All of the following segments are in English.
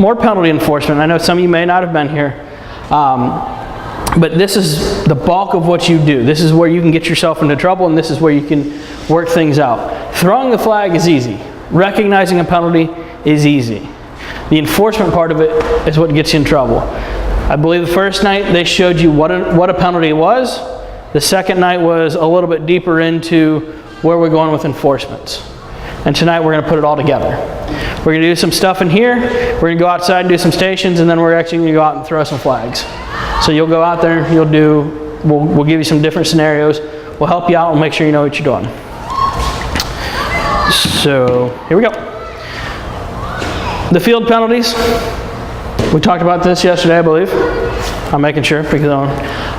more penalty enforcement. I know some of you may not have been here, but this is the bulk of what you do. This is where you can get yourself into trouble, and this is where you can work things out. Throwing the flag is easy. Recognizing a penalty is easy. The enforcement part of it is what gets you in trouble. I believe the first night they showed you what a penalty was. The second night was a little bit deeper into where we're going with enforcements. And tonight we're going to put it all together. We're going to do some stuff in here. We're going to go outside and do some stations, and then we're actually going to go out and throw some flags. So you'll go out there, we'll give you some different scenarios. We'll help you out and make sure you know what you're doing. So here we go. The field penalties. We talked about this yesterday, I believe. I'm making sure because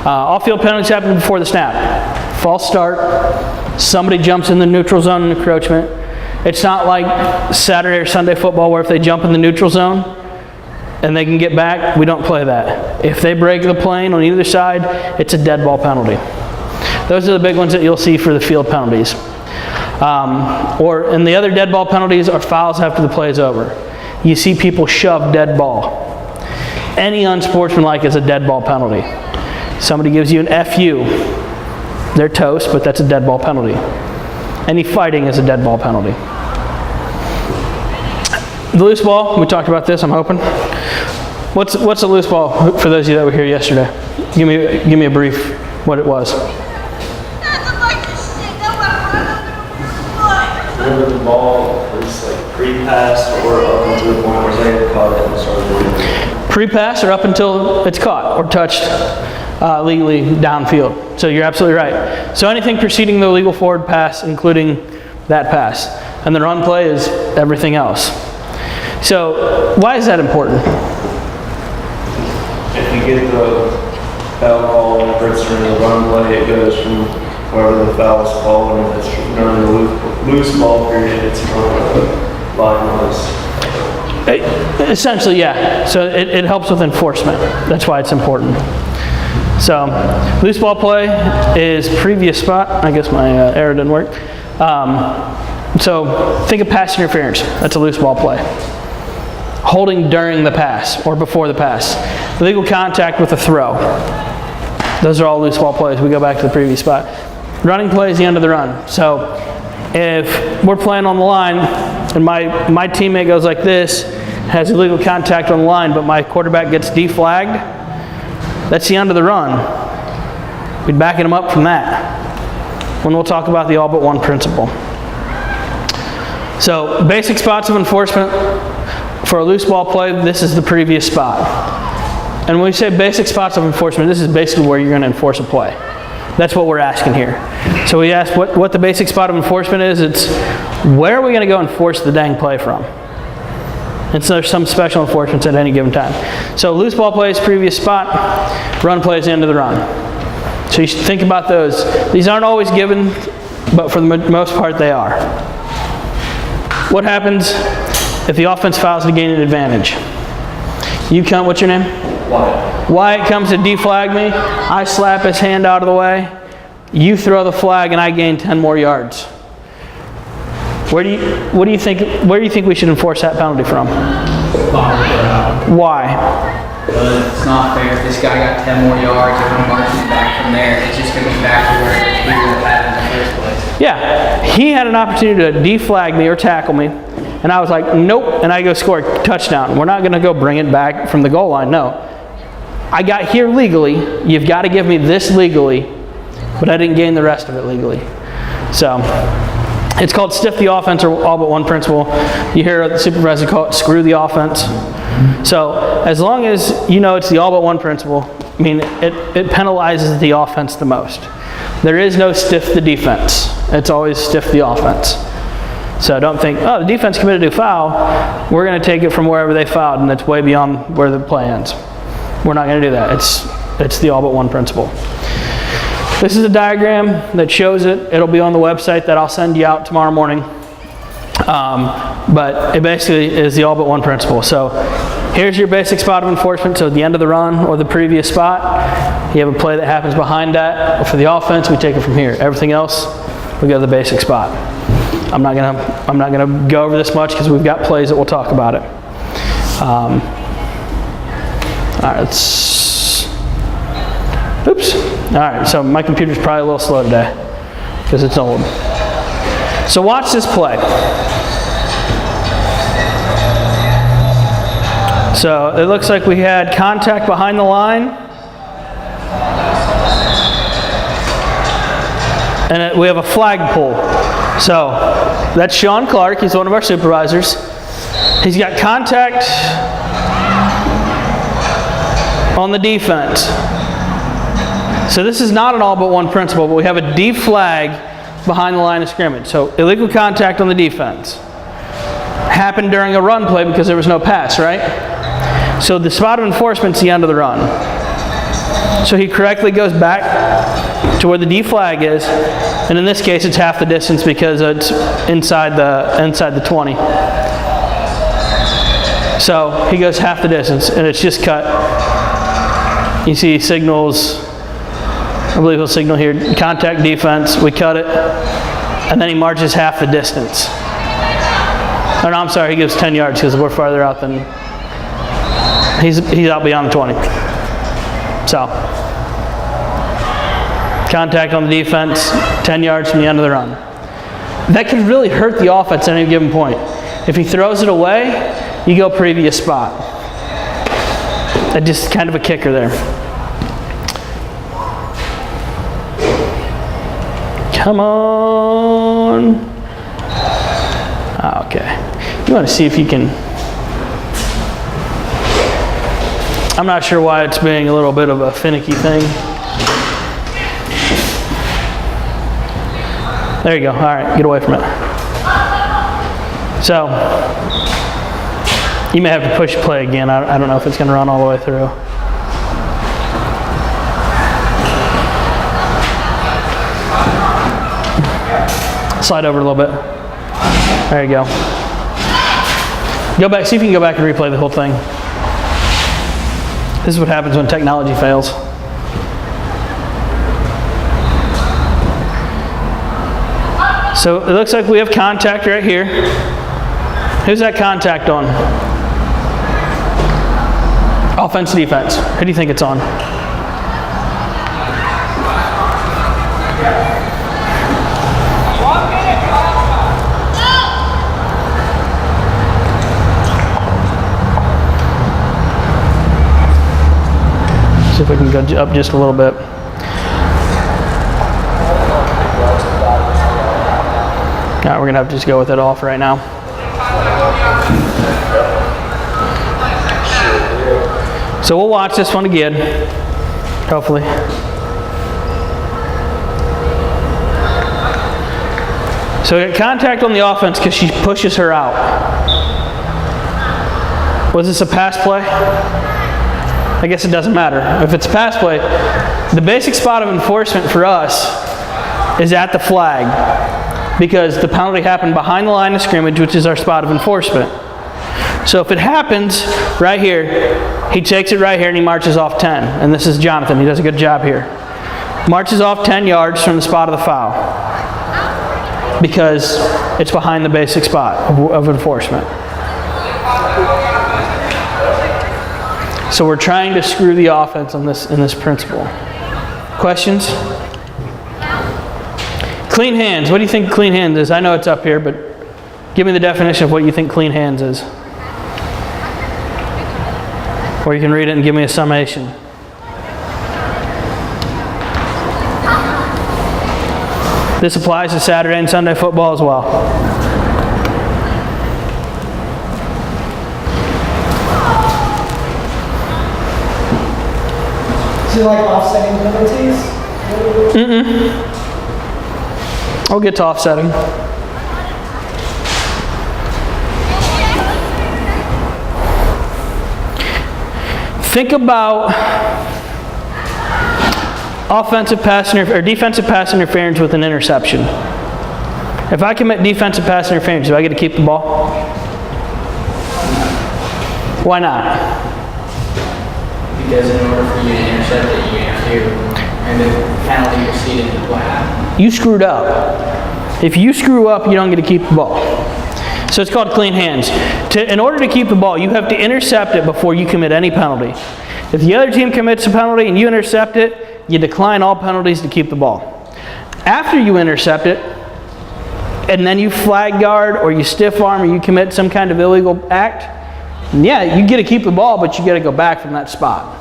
all field penalties happen before the snap. False start. Somebody jumps in the neutral zone encroachment. It's not like Saturday or Sunday football where if they jump in the neutral zone and they can get back, we don't play that. If they break the plane on either side, it's a dead ball penalty. Those are the big ones that you'll see for the field penalties. And the other dead ball penalties are fouls after the play is over. You see people shove dead ball. Any unsportsmanlike is a dead ball penalty. Somebody gives you an FU, they're toast, but that's a dead ball penalty. Any fighting is a dead ball penalty. The loose ball, we talked about this, I'm hoping. What's a loose ball for those of you that were here yesterday? Give me a brief what it was. Whenever the ball is like pre-passed or up until the point where they caught it and started moving. Pre-pass or up until it's caught or touched legally downfield. So you're absolutely right. So anything preceding the legal forward pass, including that pass. And the run play is everything else. So why is that important? If you get the foul call and it's during the run play, it goes from wherever the foul is called, and if it's during the loose ball period, it's from the line was. Essentially, yeah. So it helps with enforcement. That's why it's important. So loose ball play is previous spot. I guess my arrow didn't work. So think of pass interference. That's a loose ball play. Holding during the pass or before the pass. Legal contact with a throw. Those are all loose ball plays. We go back to the previous spot. Running play is the end of the run. So if we're playing on the line and my teammate goes like this, has illegal contact on the line, but my quarterback gets deflagged, that's the end of the run. We'd backing him up from that when we'll talk about the all but one principle. So basic spots of enforcement for a loose ball play, this is the previous spot. And when we say basic spots of enforcement, this is basically where you're going to enforce a play. That's what we're asking here. So we asked what the basic spot of enforcement is. It's where are we going to go enforce the dang play from? And so there's some special enforcements at any given time. So loose ball play is previous spot, run play is the end of the run. So you should think about those. These aren't always given, but for the most part they are. What happens if the offense fouls to gain an advantage? What's your name? Wyatt. Wyatt comes to deflag me. I slap his hand out of the way. You throw the flag and I gain 10 more yards. Where do you think we should enforce that penalty from? Why? It's not fair. If this guy got 10 more yards and marches back from there, it's just going to be back to where he would have had in the first place. Yeah, he had an opportunity to deflag me or tackle me, and I was like, nope, and I go score a touchdown. We're not going to go bring it back from the goal line. No. I got here legally. You've got to give me this legally, but I didn't gain the rest of it legally. So it's called stiff the offense or all but one principle. You hear the supervisor call it screw the offense. So as long as you know it's the all but one principle, I mean, it penalizes the offense the most. There is no stiff the defense. It's always stiff the offense. So don't think, oh, the defense committed a foul. We're going to take it from wherever they fouled, and it's way beyond where the play ends. We're not going to do that. It's the all but one principle. This is a diagram that shows it. It'll be on the website that I'll send you out tomorrow morning. But it basically is the all but one principle. So here's your basic spot of enforcement. So at the end of the run or the previous spot, you have a play that happens behind that. For the offense, we take it from here. Everything else, we go to the basic spot. I'm not gonna go over this much because we've got plays that we'll talk about it. All right, let's, oops. All right, so my computer's probably a little slow today because it's old. So watch this play. So it looks like we had contact behind the line. And we have a flagpole. So that's Sean Clark. He's one of our supervisors. He's got contact on the defense. So this is not an all but one principle, but we have a D flag behind the line of scrimmage. So illegal contact on the defense. Happened during a run play because there was no pass, right? So the spot of enforcement's the end of the run. So he correctly goes back to where the D flag is, and in this case it's half the distance because it's inside the 20. So he goes half the distance, and it's just cut. You see he signals, I believe he'll signal here, contact defense, we cut it, and then he marches half the distance. Oh no, I'm sorry, he gives 10 yards because we're farther out than, he's out beyond the 20. So, contact on the defense, 10 yards from the end of the run. That could really hurt the offense at any given point. If he throws it away, you go previous spot. That's just kind of a kicker there. Come on. Okay. You want to see if you can. I'm not sure why it's being a little bit of a finicky thing. There you go. All right, get away from it. So, you may have to push play again. I don't know if it's going to run all the way through. Slide over a little bit. There you go. Go back, see if you can go back and replay the whole thing. This is what happens when technology fails. So it looks like we have contact right here. Who's that contact on? Offense, defense. Who do you think it's on? See if we can go up just a little bit. All right, we're gonna have to just go with it off right now. So we'll watch this one again, hopefully. So we got contact on the offense because she pushes her out. Was this a pass play? I guess it doesn't matter. If it's a pass play, the basic spot of enforcement for us is at the flag because the penalty happened behind the line of scrimmage, which is our spot of enforcement. So if it happens right here, he takes it right here and he marches off 10. And this is Jonathan. He does a good job here. Marches off 10 yards from the spot of the foul because it's behind the basic spot of enforcement. So we're trying to screw the offense on this in this principle. Questions? Clean hands. What do you think clean hands is? I know it's up here, but give me the definition of what you think clean hands is. Or you can read it and give me a summation. This applies to Saturday and Sunday football as well. Is it like offsetting penalties? I'll get to offsetting. Think about offensive pass or defensive pass interference with an interception. If I commit defensive pass interference, do I get to keep the ball? Why not? Because in order for you to intercept it, you have to, and the penalty preceded what happened. You screwed up. If you screw up, you don't get to keep the ball. So it's called clean hands. In order to keep the ball, you have to intercept it before you commit any penalty. If the other team commits a penalty and you intercept it, you decline all penalties to keep the ball. After you intercept it, and then you flag guard or you stiff arm or you commit some kind of illegal act, yeah, you get to keep the ball, but you got to go back from that spot.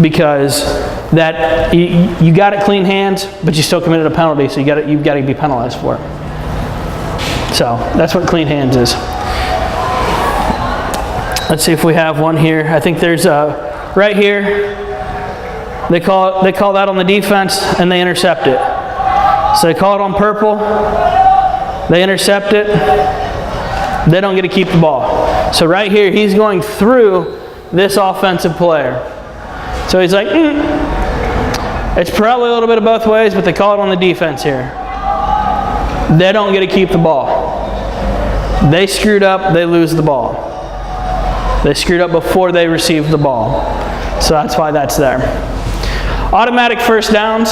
Because that you got it clean hands, but you still committed a penalty, so you've got to be penalized for it. So that's what clean hands is. Let's see if we have one here. I think there's right here. They call that on the defense, and they intercept it. So they call it on purple. They intercept it. They don't get to keep the ball. So right here, he's going through this offensive player. So he's like, It's probably a little bit of both ways, but they call it on the defense here. They don't get to keep the ball. They screwed up, they lose the ball. They screwed up before they received the ball. So that's why that's there. Automatic first downs.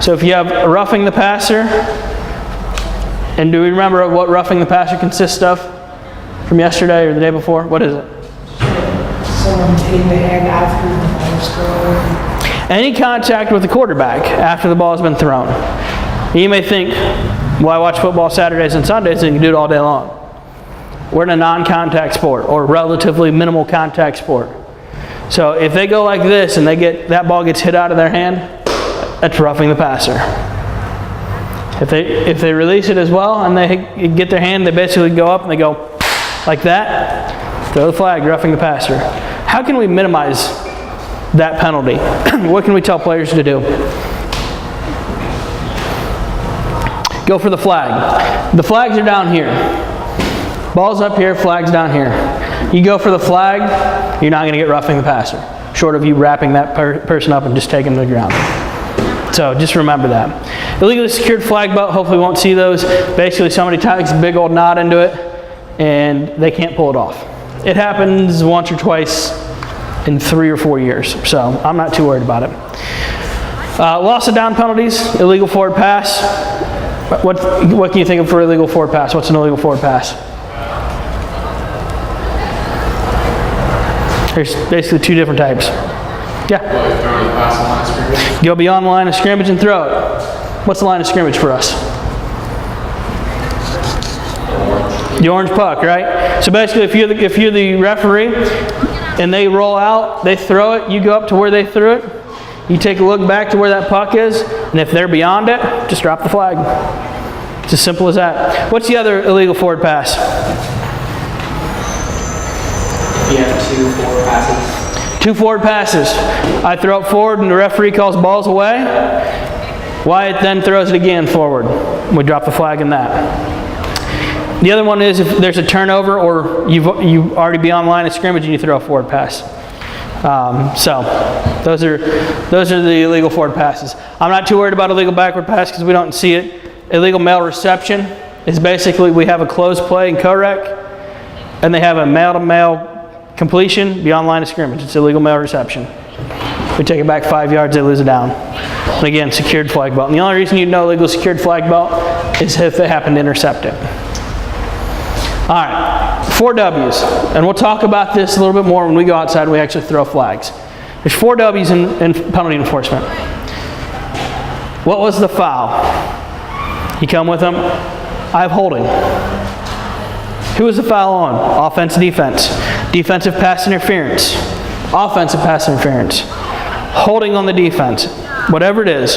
So if you have roughing the passer, and do we remember what roughing the passer consists of from yesterday or the day before? What is it? Someone taking the hand after the ball score. Any contact with the quarterback after the ball has been thrown. You may think, well, I watch football Saturdays and Sundays and you can do it all day long. We're in a non-contact sport, or relatively minimal contact sport. So if they go like this and that ball gets hit out of their hand, that's roughing the passer. If they release it as well and they get their hand, they basically go up and they go like that, throw the flag, roughing the passer. How can we minimize that penalty? What can we tell players to do? Go for the flag. The flags are down here. Ball's up here, flag's down here. You go for the flag, you're not going to get roughing the passer, short of you wrapping that person up and just taking them to the ground. So just remember that. Illegally secured flag belt, hopefully we won't see those. Basically somebody ties a big old knot into it and they can't pull it off. It happens once or twice in 3 or 4 years, so I'm not too worried about it. Loss of down penalties, illegal forward pass. What can you think of for illegal forward pass? What's an illegal forward pass? There's basically 2 different types. Yeah? Go beyond the line of scrimmage and throw it. What's the line of scrimmage for us? The orange puck, right? So basically if you're the referee and they roll out, they throw it, you go up to where they threw it, you take a look back to where that puck is, and if they're beyond it, just drop the flag. It's as simple as that. What's the other illegal forward pass? You have 2 forward passes. 2 forward passes. I throw it forward and the referee calls balls away. Wyatt then throws it again forward. We drop the flag in that. The other one is if there's a turnover or you already beyond the line of scrimmage and you throw a forward pass. So those are the illegal forward passes. I'm not too worried about illegal backward pass because we don't see it. Illegal male reception is basically we have a closed play in co-rec and they have a male-to-male completion beyond line of scrimmage. It's illegal male reception. We take it back 5 yards, they lose it down. And again, secured flag belt. And the only reason you know illegal secured flag belt is if they happen to intercept it. All right, 4 W's. And we'll talk about this a little bit more when we go outside and we actually throw flags. There's 4 W's in penalty enforcement. What was the foul? You come with them? I have holding. Who was the foul on? Offense, defense. Defensive pass interference. Offensive pass interference. Holding on the defense. Whatever it is.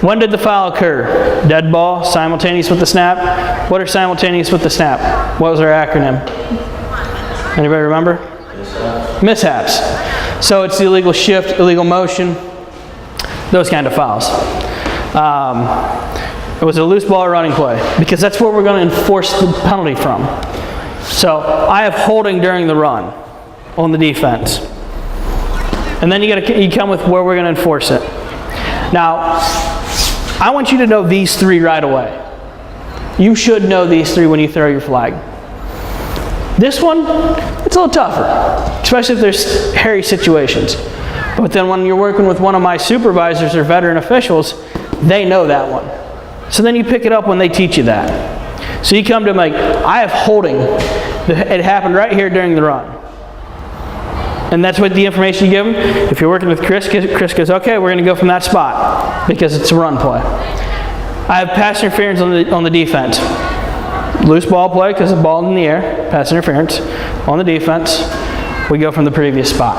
When did the foul occur? Dead ball, simultaneous with the snap. What are simultaneous with the snap? What was our acronym? Anybody remember? Mishaps. So it's the illegal shift, illegal motion, those kind of fouls. It was a loose ball or running play because that's where we're going to enforce the penalty from. So I have holding during the run on the defense. And then you come with where we're going to enforce it. Now, I want you to know these 3 right away. You should know these 3 when you throw your flag. This one, it's a little tougher, especially if there's hairy situations. But then when you're working with one of my supervisors or veteran officials, they know that one. So then you pick it up when they teach you that. So you come to him like, I have holding. It happened right here during the run. And that's what the information you give him. If you're working with Chris goes, okay, we're going to go from that spot because it's a run play. I have pass interference on the defense. Loose ball play because the ball in the air, pass interference. On the defense, we go from the previous spot.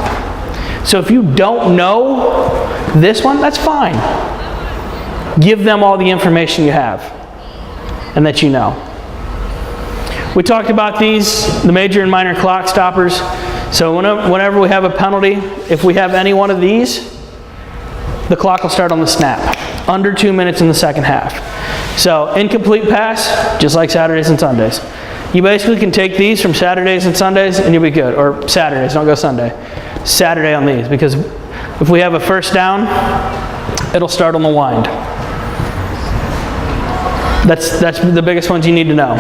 So if you don't know this one, that's fine. Give them all the information you have and that you know. We talked about these, the major and minor clock stoppers. So whenever we have a penalty, if we have any one of these, the clock will start on the snap. Under 2 minutes in the second half. So incomplete pass, just like Saturdays and Sundays. You basically can take these from Saturdays and Sundays and you'll be good. Or Saturdays, don't go Sunday. Saturday on these, because if we have a first down, it'll start on the wind. That's the biggest ones you need to know.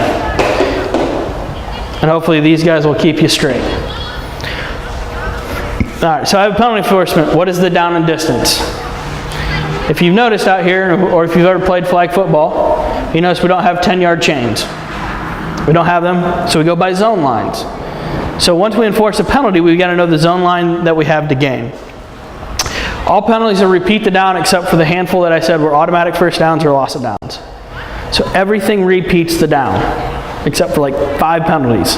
And hopefully these guys will keep you straight. All right, so I have penalty enforcement. What is the down and distance? If you've noticed out here, or if you've ever played flag football, you notice we don't have 10-yard chains. We don't have them, so we go by zone lines. So once we enforce a penalty, we've got to know the zone line that we have to gain. All penalties are repeat the down except for the handful that I said were automatic first downs or loss of downs. So everything repeats the down, except for like 5 penalties.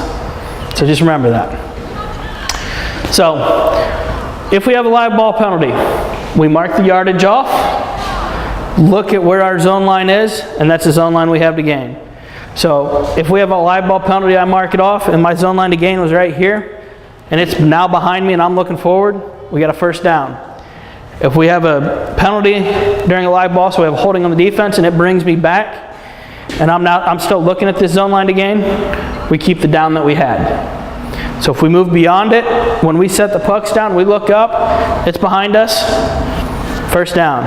So just remember that. So if we have a live ball penalty, we mark the yardage off, look at where our zone line is, and that's the zone line we have to gain. So if we have a live ball penalty, I mark it off, and my zone line to gain was right here, and it's now behind me and I'm looking forward, we got a first down. If we have a penalty during a live ball, so we have holding on the defense, and it brings me back, and I'm still looking at this zone line to gain, we keep the down that we had. So if we move beyond it, when we set the pucks down, we look up, it's behind us, first down.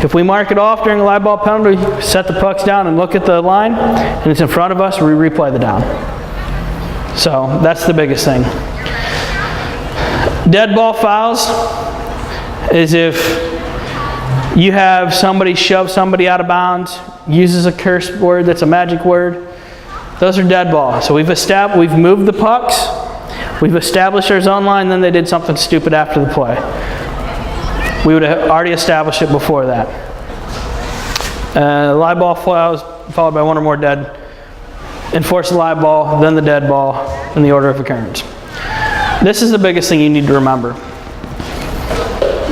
If we mark it off during a live ball penalty, set the pucks down and look at the line, and it's in front of us, we replay the down. So that's the biggest thing. Dead ball fouls is if you have somebody shove somebody out of bounds, uses a curse word that's a magic word. Those are dead ball. So we've moved the pucks, we've established our zone line, then they did something stupid after the play. We would have already established it before that. Live ball fouls followed by one or more dead. Enforce the live ball, then the dead ball, in the order of occurrence. This is the biggest thing you need to remember.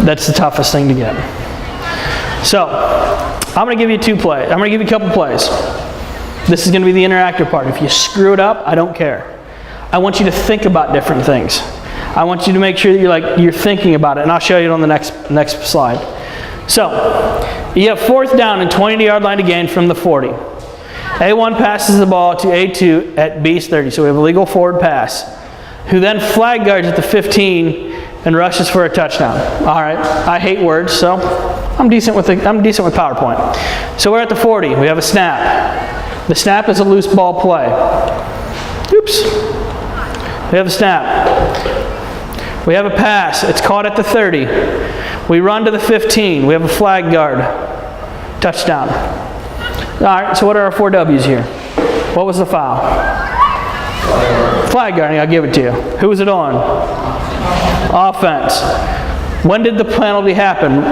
That's the toughest thing to get. So, I'm going to give you 2 plays. I'm going to give you a couple plays. This is going to be the interactive part. If you screw it up, I don't care. I want you to think about different things. I want you to make sure that you're thinking about it, and I'll show you it on the next slide. So, you have 4th down and 20-yard line to gain from the 40. A1 passes the ball to A2 at B's 30, so we have a legal forward pass, who then flag guards at the 15 and rushes for a touchdown. All right, I hate words, so I'm decent with PowerPoint. So we're at the 40. We have a snap. The snap is a loose ball play. Oops. We have a snap. We have a pass. It's caught at the 30. We run to the 15. We have a flag guard. Touchdown. All right, so what are our 4 W's here? What was the foul? Flag guarding, I'll give it to you. Who was it on? Offense. When did the penalty happen?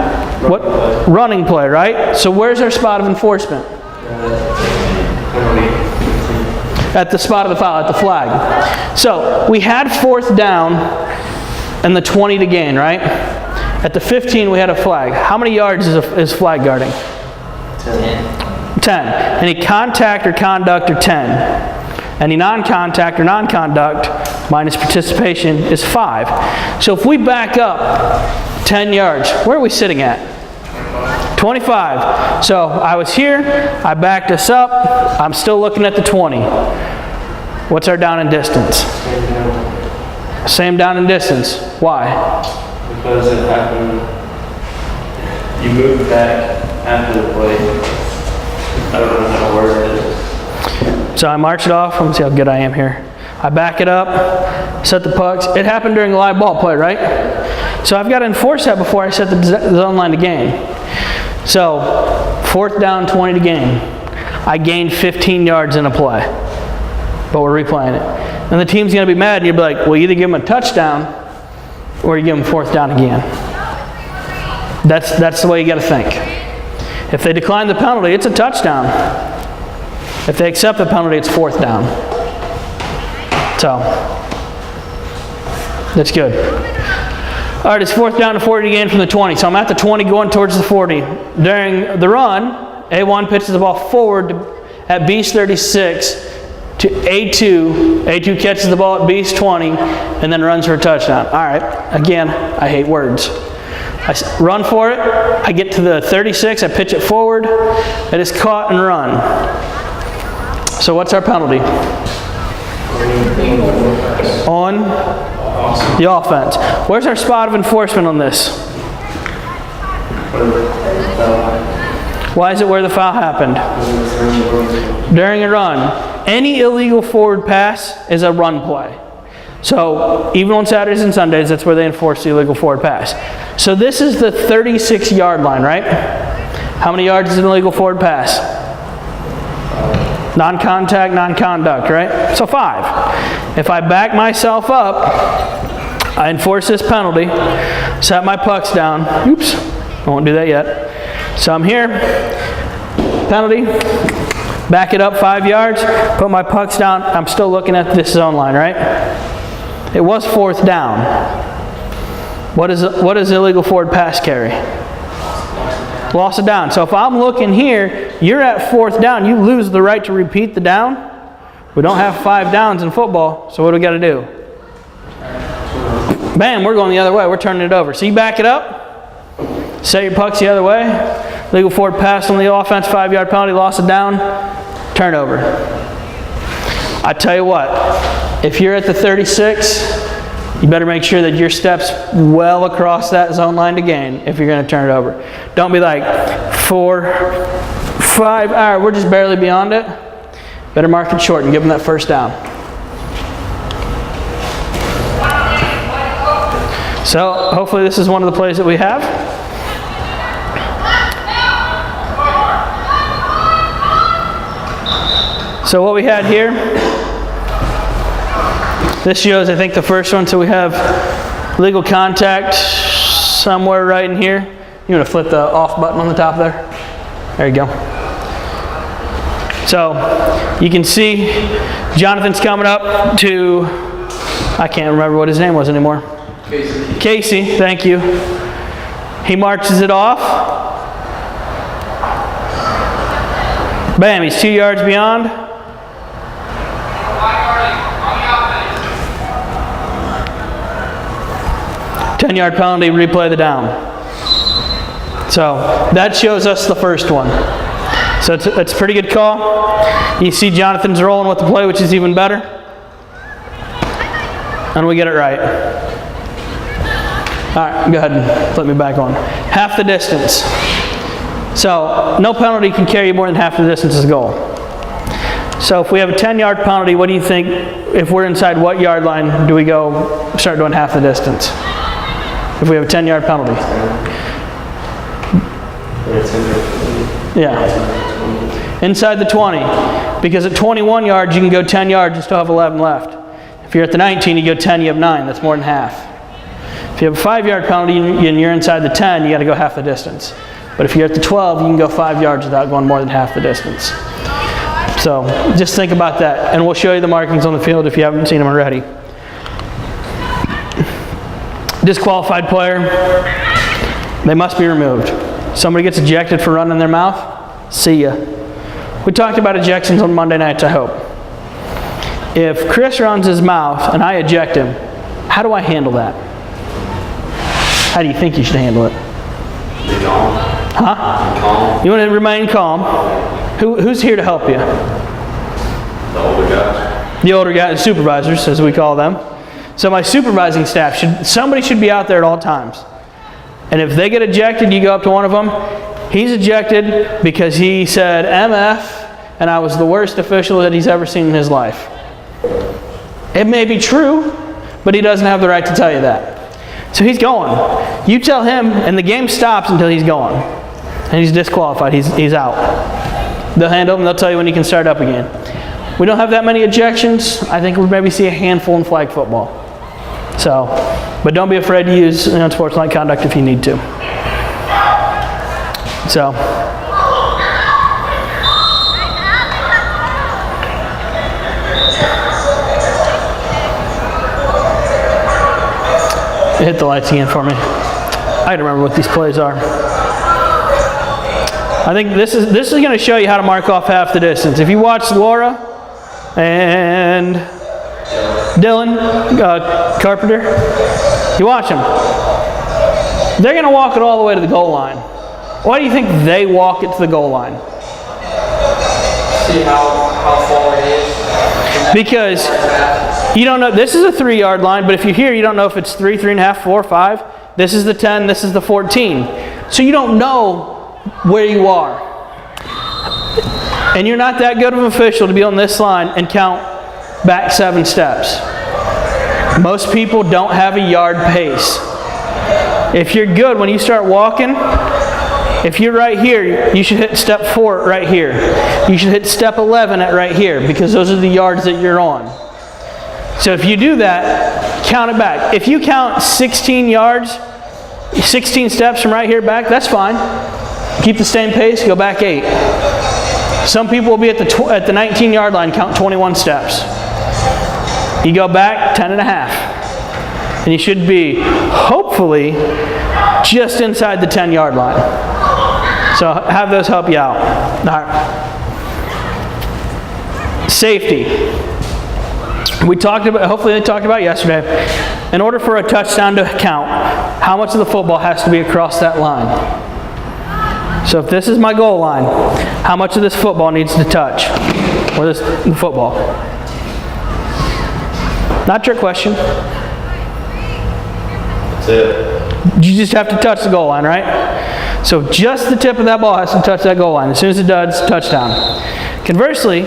What? Running play, right? So where's our spot of enforcement? At the spot of the foul, at the flag. So we had 4th down and the 20 to gain, right? At the 15 we had a flag. How many yards is flag guarding? 10. Any contact or conduct or 10. Any non-contact or non-conduct minus participation is 5. So if we back up 10 yards, where are we sitting at? 25. So I was here, I backed us up, I'm still looking at the 20. What's our down and distance? Same down and distance. Why? Because it happened, you moved back after the play. I don't know how to word it. So I march it off. Let me see how good I am here. I back it up, set the pucks. It happened during a live ball play, right? So I've got to enforce that before I set the zone line to gain. So 4th down, 20 to gain. I gained 15 yards in a play, but we're replaying it. And the team's going to be mad, and you'll be like, well, you either give them a touchdown or you give them 4th down again. That's the way you got to think. If they decline the penalty, it's a touchdown. If they accept the penalty, it's 4th down. So, that's good. All right, it's 4th down to 40 again from the 20. So I'm at the 20 going towards the 40. During the run, A1 pitches the ball forward at Beast 36 to A2. A2 catches the ball at Beast 20 and then runs for a touchdown. All right, again, I hate words. I run for it. I get to the 36. I pitch it forward. It is caught and run. So what's our penalty? On the offense. Where's our spot of enforcement on this? Why is it where the foul happened? During a run. Any illegal forward pass is a run play. So even on Saturdays and Sundays, that's where they enforce the illegal forward pass. So this is the 36-yard line, right? How many yards is an illegal forward pass? Non-contact, non-conduct, right? So 5. If I back myself up, I enforce this penalty, set my pucks down. Oops, I won't do that yet. So I'm here, penalty, back it up 5 yards, put my pucks down. I'm still looking at this zone line, right? It was 4th down. What does illegal forward pass carry? Loss of down. So if I'm looking here, you're at 4th down. You lose the right to repeat the down. We don't have 5 downs in football, so what do we got to do? Bam, we're going the other way. We're turning it over. So you back it up, set your pucks the other way. Legal forward pass on the offense, 5-yard penalty, loss of down, turnover. I tell you what, if you're at the 36, you better make sure that your step's well across that zone line to gain if you're going to turn it over. Don't be like 4, 5, all right, we're just barely beyond it. Better mark it short and give them that 1st down. So hopefully this is one of the plays that we have. So what we had here, this shows, I think, the first one. So we have legal contact somewhere right in here. You want to flip the off button on the top there? There you go. So you can see Jonathan's coming up to, I can't remember what his name was anymore. Casey, thank you. He marches it off. Bam, he's 2 yards beyond. Ten-yard penalty, replay the down. So that shows us the first one. So it's a pretty good call. You see Jonathan's rolling with the play, which is even better. And we get it right. All right, go ahead and flip me back on. Half the distance. So no penalty can carry more than half the distance as a goal. So if we have a 10-yard penalty, what do you think, if we're inside what yard line do we go start doing half the distance? If we have a 10-yard penalty. Yeah. Inside the 20. Because at 21 yards, you can go 10 yards and still have 11 left. If you're at the 19, you go 10, you have 9. That's more than half. If you have a 5-yard penalty and you're inside the 10, you got to go half the distance. But if you're at the 12, you can go 5 yards without going more than half the distance. So just think about that. And we'll show you the markings on the field if you haven't seen them already. Disqualified player, they must be removed. Somebody gets ejected for running their mouth, see ya. We talked about ejections on Monday nights, I hope. If Chris runs his mouth and I eject him, how do I handle that? How do you think you should handle it? Be calm. Huh? Calm. You want to remain calm. Who's here to help you? The older guys. The older guys, supervisors, as we call them. So my supervising staff, somebody should be out there at all times. And if they get ejected, you go up to one of them. He's ejected because he said MF, and I was the worst official that he's ever seen in his life. It may be true, but he doesn't have the right to tell you that. So he's going. You tell him, and the game stops until he's gone. And he's disqualified. He's out. They'll handle them. They'll tell you when you can start up again. We don't have that many ejections. I think we'll maybe see a handful in flag football. So, but don't be afraid to use unsportsmanlike conduct if you need to. So. Hit the lights again for me. I gotta remember what these plays are. I think this is going to show you how to mark off half the distance. If you watch Laura and Dylan Carpenter, you watch them. They're going to walk it all the way to the goal line. Why do you think they walk it to the goal line? See how far it is. Because you don't know, this is a 3-yard line, but if you're here, you don't know if it's 3, 3.5, 4, 5. This is the 10, this is the 14. So you don't know where you are. And you're not that good of an official to be on this line and count back 7 steps. Most people don't have a yard pace. If you're good, when you start walking, if you're right here, you should hit step 4 right here. You should hit step 11 at right here, because those are the yards that you're on. So if you do that, count it back. If you count 16 yards, 16 steps from right here back, that's fine. Keep the same pace, go back 8. Some people will be at the 19-yard line, count 21 steps. You go back 10 and a half. And you should be, hopefully, just inside the 10-yard line. So have those help you out. All right. Safety. We talked about, hopefully they talked about yesterday, in order for a touchdown to count, how much of the football has to be across that line? So if this is my goal line, how much of this football needs to touch? Or this football? Not your question. That's it. You just have to touch the goal line, right? So just the tip of that ball has to touch that goal line. As soon as it does, touchdown. Conversely,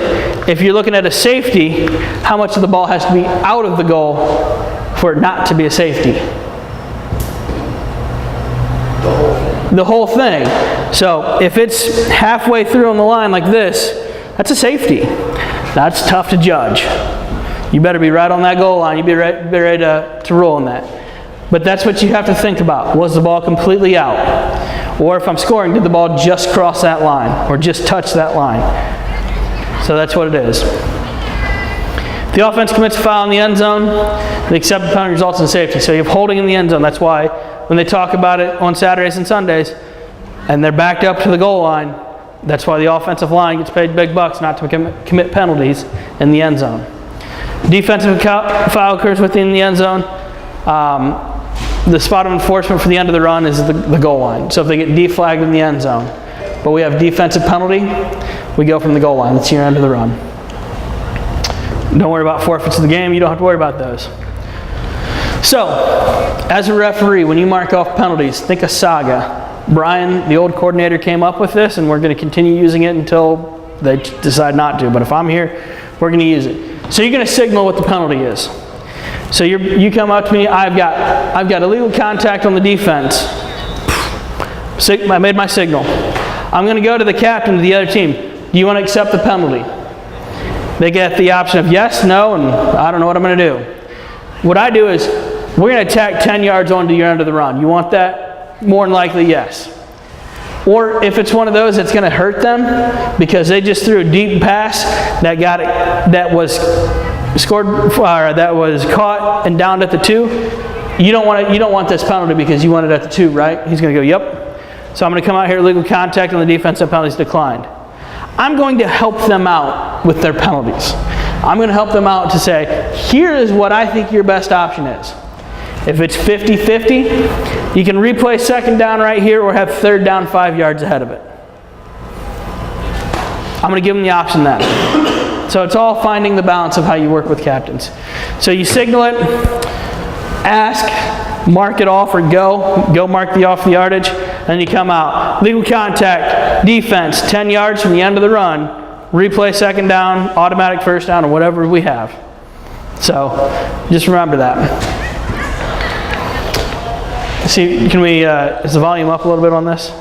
if you're looking at a safety, how much of the ball has to be out of the goal for it not to be a safety? The whole thing. So if it's halfway through on the line like this, that's a safety. That's tough to judge. You better be right on that goal line. You be ready to roll on that. But that's what you have to think about. Was the ball completely out? Or if I'm scoring, did the ball just cross that line or just touch that line? So that's what it is. If the offense commits a foul in the end zone, the accepted penalty results in safety. So you have holding in the end zone. That's why when they talk about it on Saturdays and Sundays, and they're backed up to the goal line, that's why the offensive line gets paid big bucks not to commit penalties in the end zone. Defensive foul occurs within the end zone. The spot of enforcement for the end of the run is the goal line. So if they get deflagged in the end zone, but we have defensive penalty, we go from the goal line. That's your end of the run. Don't worry about forfeits of the game. You don't have to worry about those. So, as a referee, when you mark off penalties, think of Saga. Brian, the old coordinator, came up with this, and we're going to continue using it until they decide not to. But if I'm here, we're going to use it. So you're going to signal what the penalty is. So you come up to me, I've got illegal contact on the defense. I made my signal. I'm going to go to the captain of the other team. Do you want to accept the penalty? They get the option of yes, no, and I don't know what I'm going to do. What I do is, we're going to attack 10 yards onto your end of the run. You want that? More than likely, yes. Or if it's one of those that's going to hurt them because they just threw a deep pass that was scored, that was caught and downed at the 2, you don't want this penalty because you want it at the 2, right? He's going to go, yep. So I'm going to come out here, illegal contact, and the defensive penalties declined. I'm going to help them out with their penalties. I'm going to help them out to say, here is what I think your best option is. If it's 50-50, you can replay second down right here or have third down 5 yards ahead of it. I'm going to give them the option then. So it's all finding the balance of how you work with captains. So you signal it, ask, mark it off or go mark the off the yardage, and then you come out. Legal contact, defense, 10 yards from the end of the run, replay second down, automatic first down, or whatever we have. So just remember that. See, can we, is the volume up a little bit on this?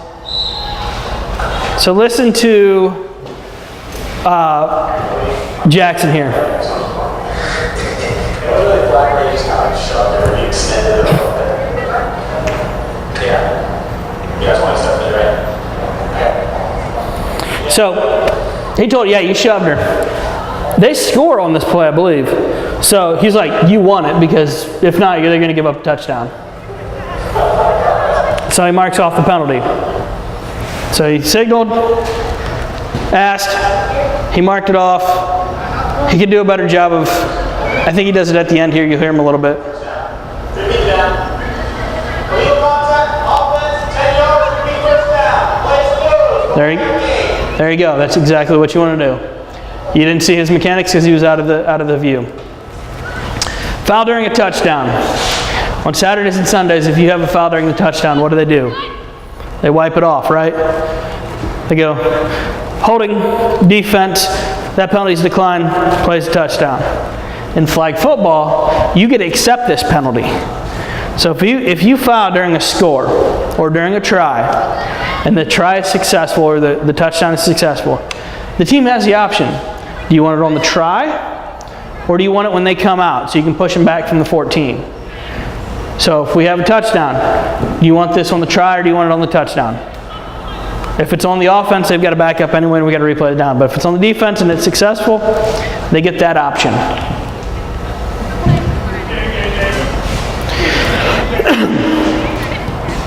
So listen to Jackson here. It was really flag where you just kind of shoved it or you extended it a little bit. Yeah. You guys want to step it, right? So he told, yeah, you shoved her. They score on this play, I believe. So he's like, you won it, because if not, they're going to give up a touchdown. So he marks off the penalty. So he signaled, asked, he marked it off. He could do a better job of, I think he does it at the end here. You'll hear him a little bit. There you go. That's exactly what you want to do. You didn't see his mechanics because he was out of the view. Foul during a touchdown. On Saturdays and Sundays, if you have a foul during the touchdown, what do? They wipe it off, right? They go, holding, defense, that penalty's declined, plays a touchdown. In flag football, you get to accept this penalty. So if you foul during a score or during a try, and the try is successful or the touchdown is successful, the team has the option. Do you want it on the try, or do you want it when they come out so you can push them back from the 14? So if we have a touchdown, do you want this on the try or do you want it on the touchdown? If it's on the offense, they've got to back up anyway and we've got to replay it down. But if it's on the defense and it's successful, they get that option.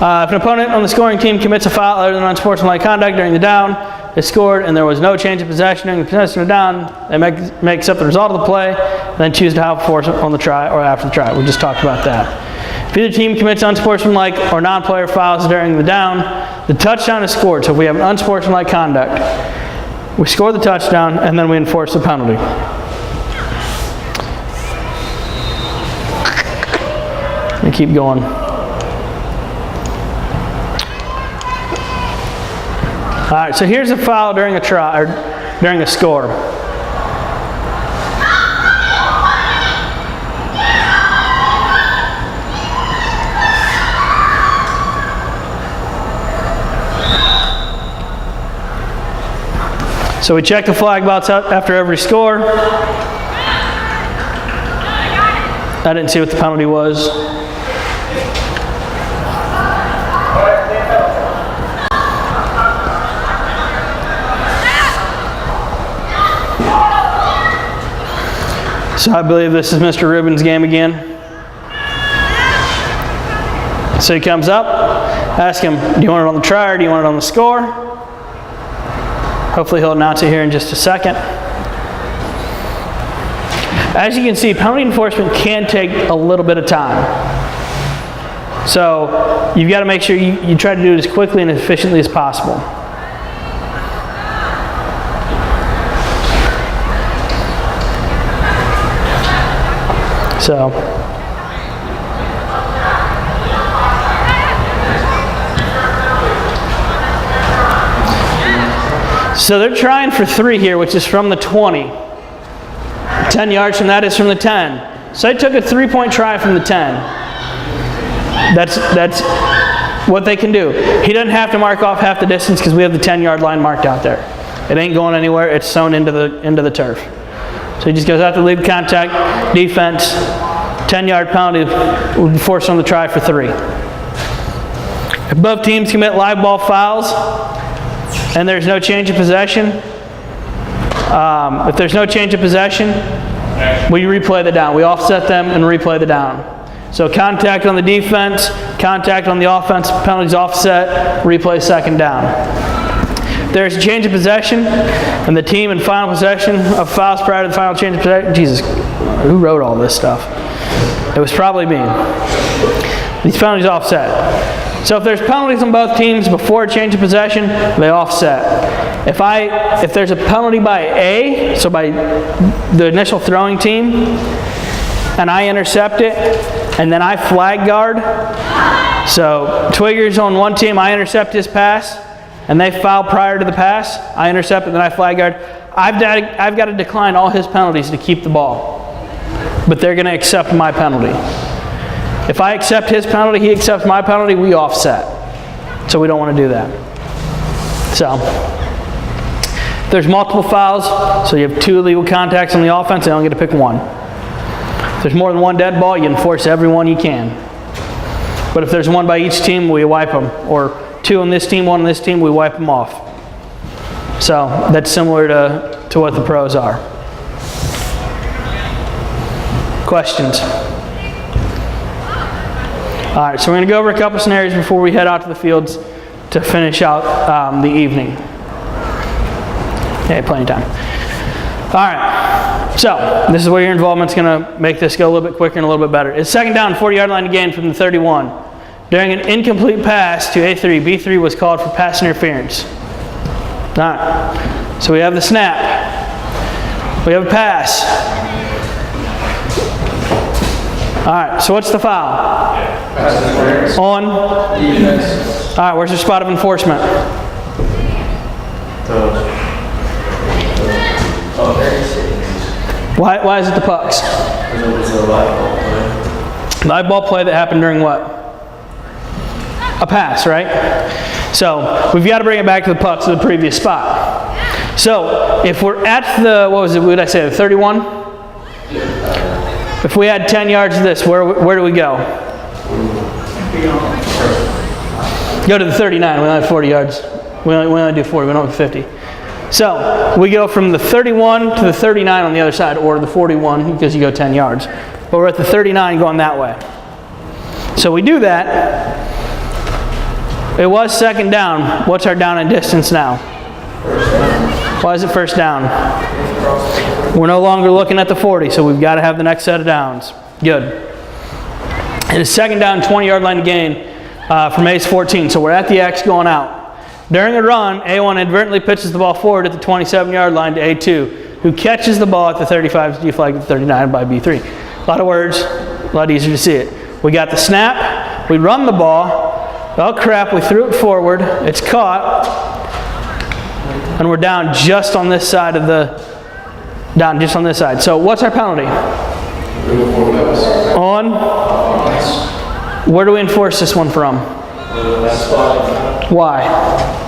If an opponent on the scoring team commits a foul other than unsportsmanlike conduct during the down, is scored and there was no change of possession during the possession of down, they may accept the result of the play, and then choose to have force on the try or after the try. We just talked about that. If either team commits unsportsmanlike or non-player fouls during the down, the touchdown is scored. So if we have an unsportsmanlike conduct, we score the touchdown and then we enforce the penalty. Let me keep going. All right, so here's a foul during a try or during a score. So we check the flag bots out after every score. I didn't see what the penalty was. So I believe this is Mr. Rubin's game again. So he comes up, ask him, do you want it on the try or do you want it on the score? Hopefully he'll announce it here in just a second. As you can see, penalty enforcement can take a little bit of time. So you've got to make sure you try to do it as quickly and efficiently as possible. So they're trying for 3 here, which is from the 20. 10 yards from that is from the 10. So they took a 3-point try from the 10. That's what they can do. He doesn't have to mark off half the distance because we have the 10-yard line marked out there. It ain't going anywhere. It's sewn into the turf. So he just goes out to lead contact, defense, 10-yard penalty, would force on the try for 3. If both teams commit live ball fouls and there's no change of possession, if there's no change of possession, we replay the down. We offset them and replay the down. So contact on the defense, contact on the offense, penalties offset, replay second down. If there's a change of possession and the team in final possession of fouls prior to the final change of possession, Jesus, who wrote all this stuff? It was probably me. These penalties offset. So if there's penalties on both teams before a change of possession, they offset. If there's a penalty by A, so by the initial throwing team, and I intercept it, and then I flag guard, so Twigger's on one team, I intercept his pass, and they foul prior to the pass, I intercept it, then I flag guard, I've got to decline all his penalties to keep the ball. But they're going to accept my penalty. If I accept his penalty, he accepts my penalty, we offset. So we don't want to do that. So, There's multiple fouls, so you have 2 illegal contacts on the offense, they only get to pick 1. If there's more than 1 dead ball, you enforce every one you can. But if there's 1 by each team, we wipe them. Or 2 on this team, 1 on this team, we wipe them off. So that's similar to what the pros are. Questions? All right, so we're going to go over a couple scenarios before we head out to the fields to finish out the evening. Okay, plenty of time. All right, so this is where your involvement's going to make this go a little bit quicker and a little bit better. It's 2nd down, 40-yard line to gain from the 31. During an incomplete pass to A3, B3 was called for pass interference. All right, so we have the snap. We have a pass. All right, so what's the foul? On? All right, where's your spot of enforcement? Why is it the pucks? It was a live ball play. Live ball play that happened during what? A pass, right? So we've got to bring it back to the pucks to the previous spot. So if we're at the, what did I say, the 31? If we had 10 yards of this, where do we go? Go to the 39. We only have 40 yards. We only do 40. We don't have 50. So we go from the 31 to the 39 on the other side, or the 41 because you go 10 yards. But we're at the 39 going that way. So we do that. It was 2nd down. What's our down and distance now? Why is it 1st down? We're no longer looking at the 40, so we've got to have the next set of downs. Good. It is 2nd down, 20-yard line to gain from A's 14. So we're at the X going out. During a run, A1 inadvertently pitches the ball forward at the 27-yard line to A2, who catches the ball at the 35 to deflag the 39 by B3. A lot of words, a lot easier to see it. We got the snap, we run the ball, oh crap, we threw it forward, it's caught, and we're down just on this side of the, just on this side. So what's our penalty? On? Where do we enforce this one from? Why?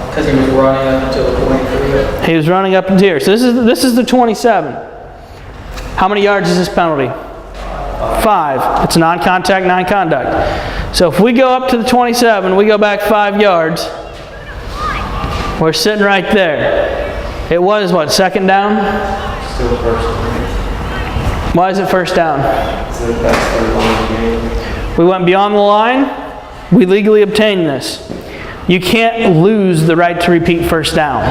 Because he was running up until the 23. He was running up into here. So this is the 27. How many yards is this penalty? 5. It's non-contact, non-conduct. So if we go up to the 27, we go back 5 yards. We're sitting right there. It was what, 2nd down? Still 1st down. Why is it 1st down? So that's 3rd line game. We went beyond the line. We legally obtained this. You can't lose the right to repeat 1st down.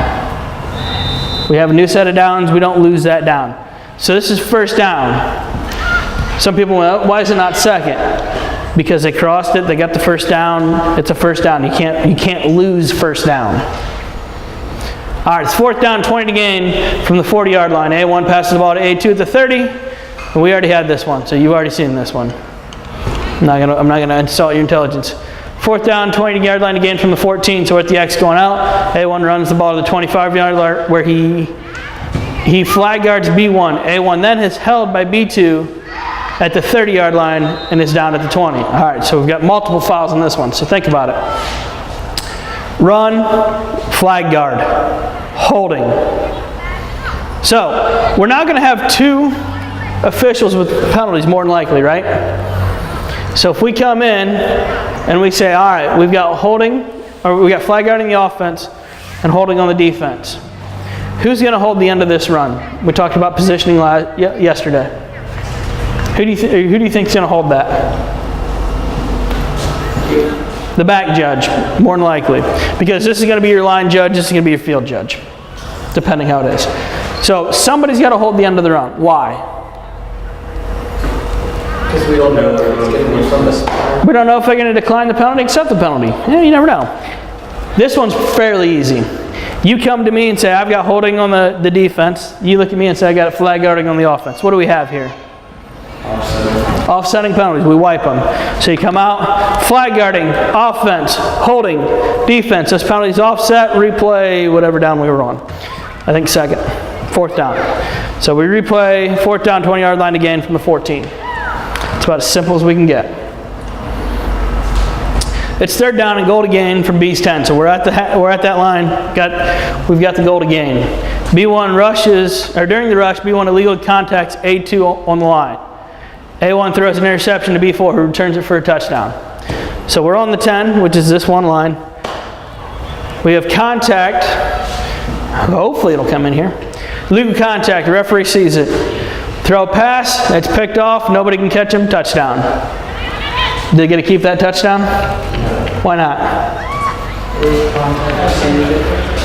We have a new set of downs. We don't lose that down. So this is 1st down. Some people went, why is it not 2nd? Because they crossed it. They got the 1st down. It's a 1st down. You can't lose 1st down. All right, it's 4th down, 20 to gain from the 40-yard line. A1 passes the ball to A2 at the 30. And we already had this one, so you've already seen this one. I'm not gonna insult your intelligence. 4th down, 20-yard line to gain from the 14, so we're at the X going out. A1 runs the ball to the 25-yard line where he flag guards B1. A1 then is held by B2 at the 30-yard line and is down at the 20. All right, so we've got multiple fouls on this one, so think about it. Run, flag guard, holding. So we're now going to have 2 officials with penalties more than likely, right? So if we come in and we say, all right, we've got holding, or we got flag guarding the offense and holding on the defense. Who's going to hold the end of this run? We talked about positioning yesterday. Who do you think is going to hold that? The back judge, more than likely. Because this is going to be your line judge, this is going to be your field judge, depending how it is. So somebody's got to hold the end of the run. Why? Because we don't know if it's going to be from the. We don't know if they're going to decline the penalty, accept the penalty. Yeah, you never know. This one's fairly easy. You come to me and say, I've got holding on the defense. You look at me and say, I got flag guarding on the offense. What do we have here? Offsetting penalties. We wipe them. So you come out, flag guarding, offense, holding, defense. This penalty's offset, replay, whatever down we were on. I think 2nd. 4th down. So we replay, 4th down, 20-yard line again from the 14. It's about as simple as we can get. It's third down and goal to gain from B's 10. So we're at that line. We've got the goal to gain. B1 rushes, or during the rush, B1 illegally contacts A2 on the line. A1 throws an interception to B4, who returns it for a touchdown. So we're on the 10, which is this one line. We have contact. Hopefully it'll come in here. Illegal contact. The referee sees it. Throw a pass. It's picked off. Nobody can catch him. Touchdown. Did they get to keep that touchdown? Why not?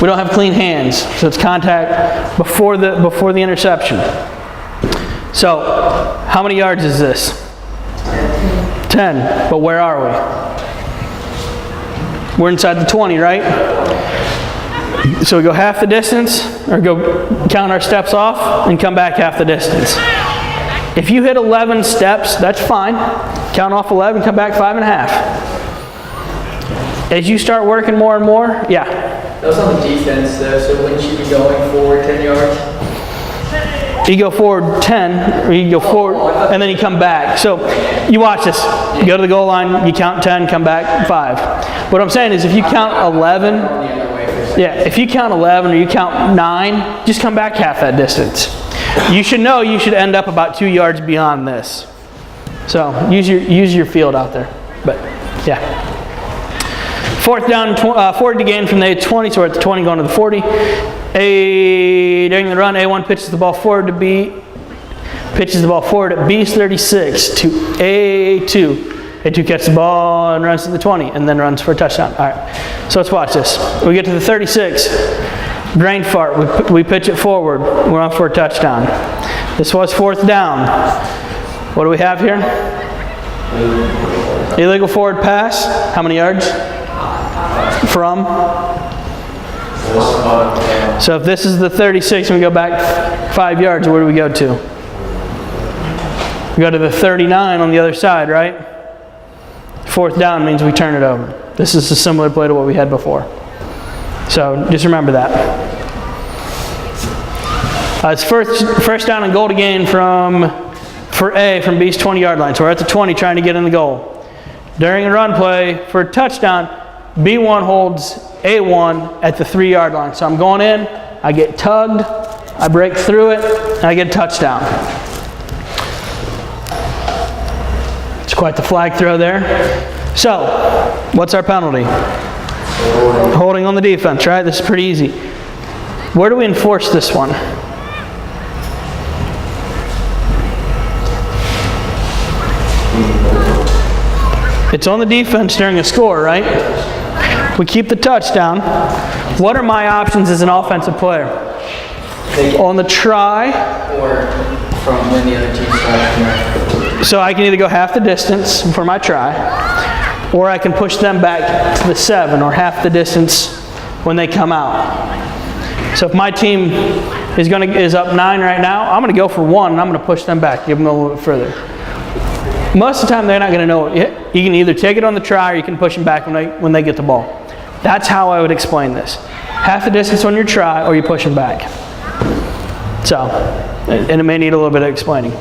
We don't have clean hands, so it's contact before the interception. So, how many yards is this? 10. But where are we? We're inside the 20, right? So we go half the distance, or go count our steps off, and come back half the distance. If you hit 11 steps, that's fine. Count off 11, come back 5.5. As you start working more and more, yeah. That was on the defense though, so wouldn't you be going forward 10 yards? You go forward 10, or you go forward, and then you come back. So you watch this. You go to the goal line, you count 10, come back 5. What I'm saying is if you count 11, if you count 11 or you count 9, just come back half that distance. You should know you should end up about 2 yards beyond this. So use your field out there. But yeah. Fourth down, 40 to gain from the 20, so we're at the 20 going to the 40. During the run, A1 pitches the ball forward at B's 36 to A2. A2 catches the ball and runs to the 20, and then runs for a touchdown. All right, so let's watch this. We get to the 36. Brain fart. We pitch it forward. We're on for a touchdown. This was fourth down. What do we have here? Illegal forward pass. How many yards? From? So if this is the 36 and we go back 5 yards, where do we go to? We go to the 39 on the other side, right? Fourth down means we turn it over. This is a similar play to what we had before. So just remember that. It's first down and goal to gain from B's 20-yard line. So we're at the 20 trying to get in the goal. During a run play for a touchdown, B1 holds A1 at the 3-yard line. So I'm going in, I get tugged, I break through it, and I get a touchdown. It's quite the flag throw there. So, what's our penalty? Holding on the defense, right? This is pretty easy. Where do we enforce this one? It's on the defense during a score, right? We keep the touchdown. What are my options as an offensive player? On the try. Or from when the other team starts. So I can either go half the distance for my try, or I can push them back to the 7 or half the distance when they come out. So if my team is up 9 right now, I'm going to go for 1 and I'm going to push them back, give them a little bit further. Most of the time they're not going to know it. You can either take it on the try or you can push them back when they get the ball. That's how I would explain this. Half the distance on your try or you push them back. So, and it may need a little bit of explaining.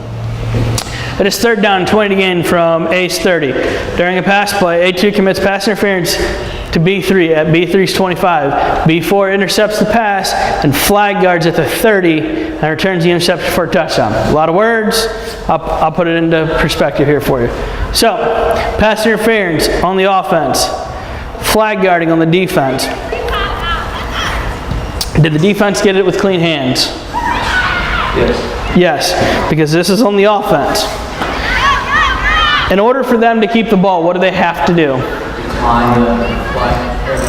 It is third down, 20 to gain from A's 30. During a pass play, A2 commits pass interference to B3 at B3's 25. B4 intercepts the pass and flag guards at the 30 and returns the interception for a touchdown. A lot of words. I'll put it into perspective here for you. So, pass interference on the offense. Flag guarding on the defense. Did the defense get it with clean hands? Yes. Yes, because this is on the offense. In order for them to keep the ball, what do they have to do?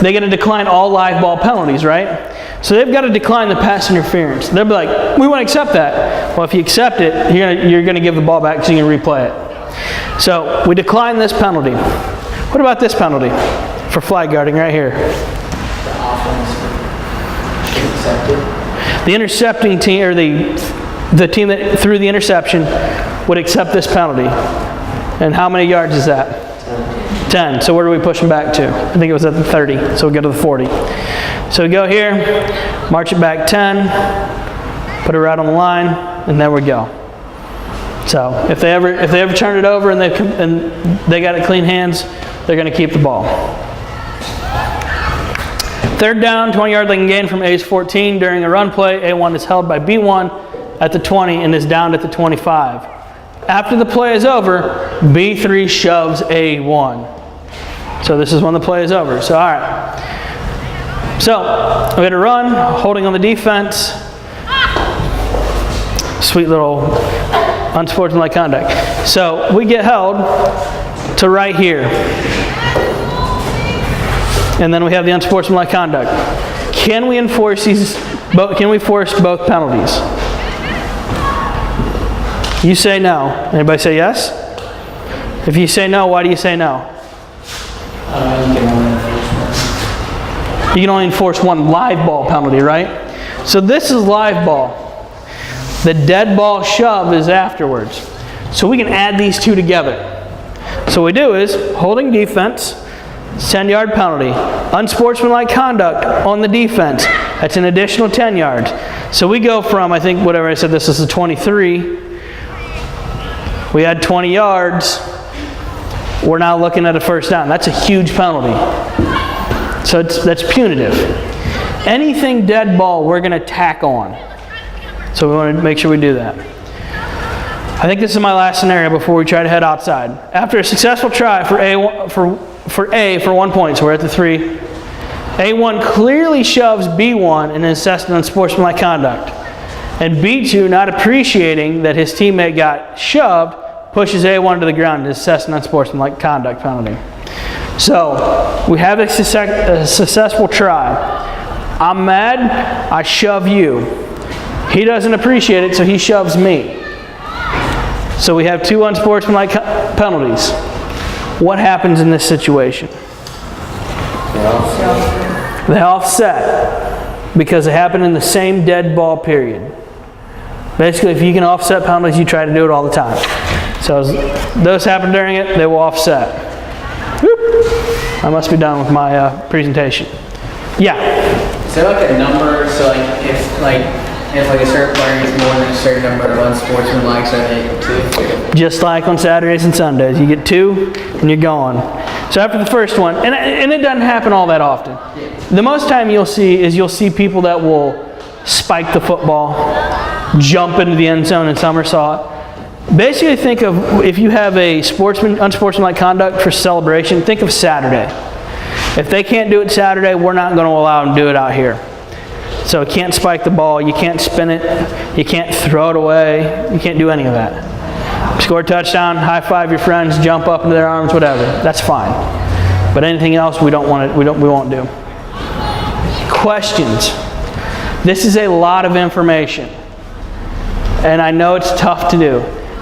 They're going to decline all live ball penalties, right? So they've got to decline the pass interference. They'll be like, we won't accept that. Well, if you accept it, you're going to give the ball back so you can replay it. So we decline this penalty. What about this penalty for flag guarding right here? The intercepting team, or the team that threw the interception, would accept this penalty. And how many yards is that? 10. So where do we push them back to? I think it was at the 30. So we go to the 40. So we go here, march it back 10, put it right on the line, and there we go. So if they ever turn it over and they got it clean hands, they're going to keep the ball. Third down, 20-yard line gain from A's 14 during a run play. A1 is held by B1 at the 20 and is downed at the 25. After the play is over, B3 shoves A1. So this is when the play is over. So, all right. So, we had a run, holding on the defense. Sweet little unsportsmanlike conduct. So, we get held to right here. And then we have the unsportsmanlike conduct. Can we enforce these? Can we force both penalties? You say no. Anybody say yes? If you say no, why do you say no? You can only enforce one live ball penalty, right? So this is live ball. The dead ball shove is afterwards. So we can add these two together. So what we do is holding defense, 10-yard penalty. Unsportsmanlike conduct on the defense. That's an additional 10 yards. So we go from, I think, whatever I said, this is a 23. We had 20 yards. We're now looking at a first down. That's a huge penalty. So that's punitive. Anything dead ball, we're going to tack on. So we want to make sure we do that. I think this is my last scenario before we try to head outside. After a successful try for A for 1 point, so we're at the 3. A1 clearly shoves B1 and is assessed an unsportsmanlike conduct. And B2, not appreciating that his teammate got shoved, pushes A1 to the ground and is assessed an unsportsmanlike conduct penalty. So, we have a successful try. I'm mad, I shove you. He doesn't appreciate it, so he shoves me. So we have 2 unsportsmanlike penalties. What happens in this situation? They offset because it happened in the same dead ball period. Basically, if you can offset penalties, you try to do it all the time. So as those happen during it, they will offset. Whoop. I must be done with my presentation. Yeah? Is there like a number, so if a certain player is more than a certain number of unsportsmanlike, so they get 2? Just like on Saturdays and Sundays. You get 2 and you're gone. So after the first one, and it doesn't happen all that often. The most time you'll see people that will spike the football, jump into the end zone and somersault. Basically think of, if you have a unsportsmanlike conduct for celebration, think of Saturday. If they can't do it Saturday, we're not going to allow them to do it out here. So you can't spike the ball, you can't spin it, you can't throw it away, you can't do any of that. Score a touchdown, high five your friends, jump up into their arms, whatever. That's fine. But anything else we won't do. Questions. This is a lot of information. And I know it's tough to do.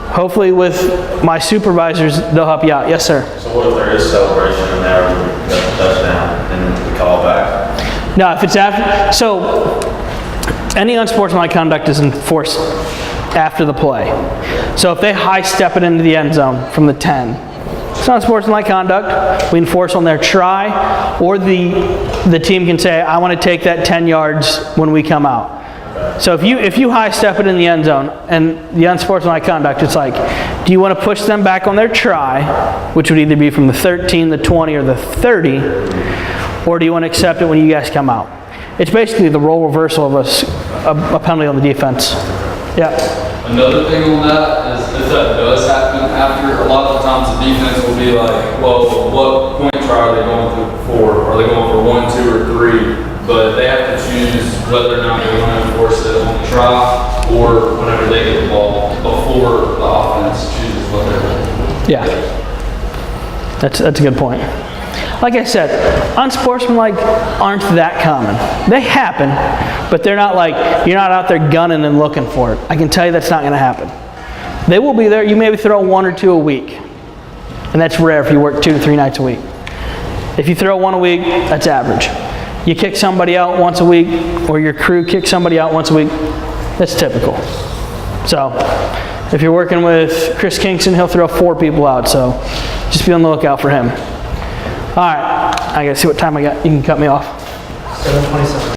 Hopefully with my supervisors, they'll help you out. Yes, sir? So what if there is celebration in there, we got the touchdown, and we call back? No, if it's after, so any unsportsmanlike conduct is enforced after the play. So if they high step it into the end zone from the 10, it's not unsportsmanlike conduct. We enforce on their try, or the team can say, I want to take that 10 yards when we come out. So if you high step it in the end zone and the unsportsmanlike conduct, it's like, do you want to push them back on their try, which would either be from the 13, the 20, or the 30, or do you want to accept it when you guys come out? It's basically the role reversal of a penalty on the defense. Yeah. Another thing on that is if that does happen after, a lot of the times the defense will be like, well, what point try are they going for? Are they going for 1, 2, or 3? But they have to choose whether or not they want to enforce it on the try or whenever they get the ball before the offense chooses what they're doing. Yeah. That's a good point. Like I said, unsportsmanlike aren't that common. They happen, but they're not like, you're not out there gunning and looking for it. I can tell you that's not going to happen. They will be there. You maybe throw 1 or 2 a week. And that's rare if you work 2 to 3 nights a week. If you throw 1 a week, that's average. You kick somebody out once a week, or your crew kicks somebody out once a week, that's typical. So, if you're working with Chris Kingston, he'll throw 4 people out, so just be on the lookout for him. All right, I gotta see what time I got. You can cut me off. 7:27.